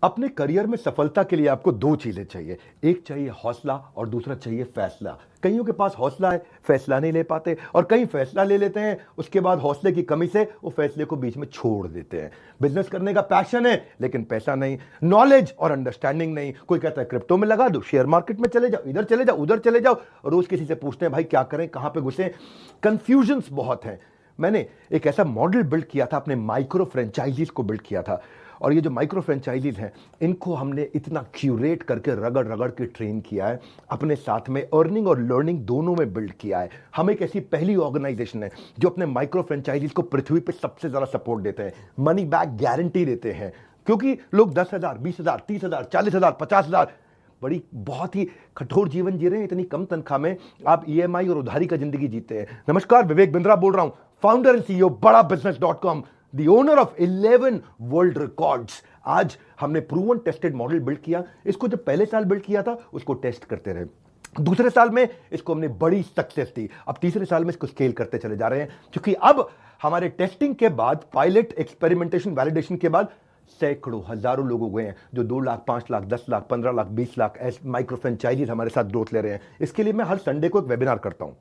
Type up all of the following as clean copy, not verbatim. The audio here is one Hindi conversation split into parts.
अपने करियर में सफलता के लिए आपको दो चीजें चाहिए। एक चाहिए हौसला और दूसरा चाहिए फैसला। कईयों के पास हौसला है, फैसला नहीं ले पाते, और कई फैसला ले लेते हैं, उसके बाद हौसले की कमी से वो फैसले को बीच में छोड़ देते हैं। बिजनेस करने का पैशन है लेकिन पैसा नहीं, नॉलेज और अंडरस्टैंडिंग नहीं। कोई कहता है क्रिप्टो में लगा दो, शेयर मार्केट में चले जाओ, इधर चले जाओ, उधर चले जाओ, रोज किसी से पूछते हैं भाई क्या करें, कहां पे घुसे। कंफ्यूजन्स बहुत हैं। मैंने एक ऐसा मॉडल बिल्ड किया था, अपने माइक्रो फ्रेंचाइजीज को बिल्ड किया था, और ये जो माइक्रो फ्रेंचाइजीज हैं इनको हमने इतना क्यूरेट करके रगड़ रगड़ के ट्रेन किया है, अपने साथ में अर्निंग और लर्निंग दोनों में बिल्ड किया है। हम एक ऐसी पहली ऑर्गेनाइजेशन है जो अपने माइक्रो फ्रेंचाइजीज को पृथ्वी पे सबसे ज्यादा सपोर्ट देते हैं, मनी बैक गारंटी देते हैं। क्योंकि लोग 10,000, 20,000, 30,000, 40,000, 50,000 बड़ी बहुत ही कठोर जीवन जी रहे हैं, इतनी कम तनख्वाह में आप ईएमआई और उधारी का जिंदगी जीते हैं। नमस्कार, विवेक बिंद्रा बोल रहा हूं, founder and CEO Bada Business dot com, the owner of 11 world records. आज हमने प्रूवन टेस्टेड मॉडल बिल्ड किया। इसको जब पहले साल बिल्ड किया था उसको टेस्ट करते रहे, दूसरे साल में इसको हमने बड़ी सक्सेस दी, अब तीसरे साल में इसको स्केल करते चले जा रहे हैं। क्योंकि अब हमारे टेस्टिंग के बाद, पायलट, एक्सपेरिमेंटेशन, वैलिडेशन के बाद सैकड़ों, हजारों लोग हो गए हैं जो 2 लाख, 5 लाख, 10 लाख, 15 लाख, 20 लाख ऐसे माइक्रो फ्रेंचाइजीज हमारे साथ ग्रोथ ले रहे हैं। इसके लिए मैं हर संडे को एक वेबिनार करता हूं।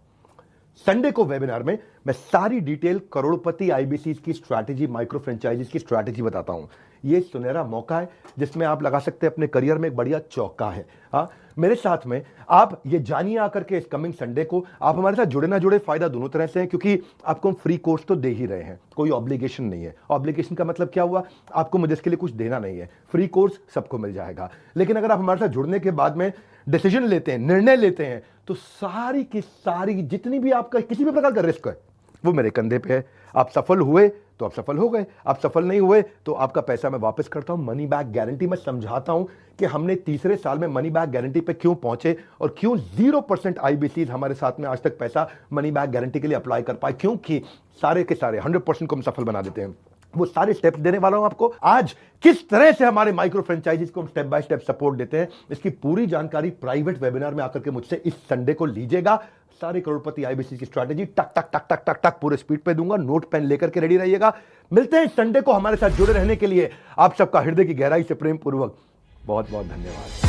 संडे को वेबिनार में मैं सारी डिटेल करोड़पति आईबीसी की स्ट्रैटेजी, माइक्रो फ्रेंचाइजीज की स्ट्रैटेजी बताता हूं। ये सुनहरा मौका है जिसमें आप लगा सकते हैं अपने करियर में एक बढ़िया चौका है। हाँ, मेरे साथ में आप ये जानिए आकर के इस कमिंग संडे को। आप हमारे साथ जुड़े ना जुड़े फायदा दोनों तरह से है, क्योंकि आपको हम फ्री कोर्स तो दे ही रहे हैं, कोई ऑब्लिगेशन नहीं है। ऑब्लिगेशन का मतलब क्या हुआ, आपको मुझे इसके लिए कुछ देना नहीं है, फ्री कोर्स सबको मिल जाएगा। लेकिन अगर आप हमारे साथ जुड़ने के बाद में डिसीजन लेते हैं, निर्णय लेते हैं, तो सारी की सारी जितनी भी आपका किसी भी प्रकार का रिस्क है वो मेरे कंधे पे है। आप सफल हुए तो आप सफल हो गए, आप सफल नहीं हुए तो आपका पैसा मैं वापस करता हूं। मनी बैक गारंटी मैं समझाता हूं कि हमने तीसरे साल में मनी बैक गारंटी पे क्यों पहुंचे और क्यों 0% आईबीसीज हमारे साथ में आज तक पैसा मनी बैक गारंटी के लिए अप्लाई कर पाए, क्योंकि सारे के सारे 100% को हम सफल बना देते हैं। वो सारे स्टेप्स देने वाला हूं आपको आज। किस तरह से हमारे माइक्रो फ्रेंचाइजीज को हम स्टेप बाय स्टेप सपोर्ट देते हैं, इसकी पूरी जानकारी प्राइवेट वेबिनार में आकर के मुझसे इस संडे को लीजिएगा। सारे करोड़पति आईबीसी की स्ट्रैटेजी टक टक टक टक टक टक पूरे स्पीड पे दूंगा, नोट पेन लेकर के रेडी रहिएगा। मिलते हैं संडे को। हमारे साथ जुड़े रहने के लिए आप सबका हृदय की गहराई से प्रेम पूर्वक बहुत बहुत धन्यवाद।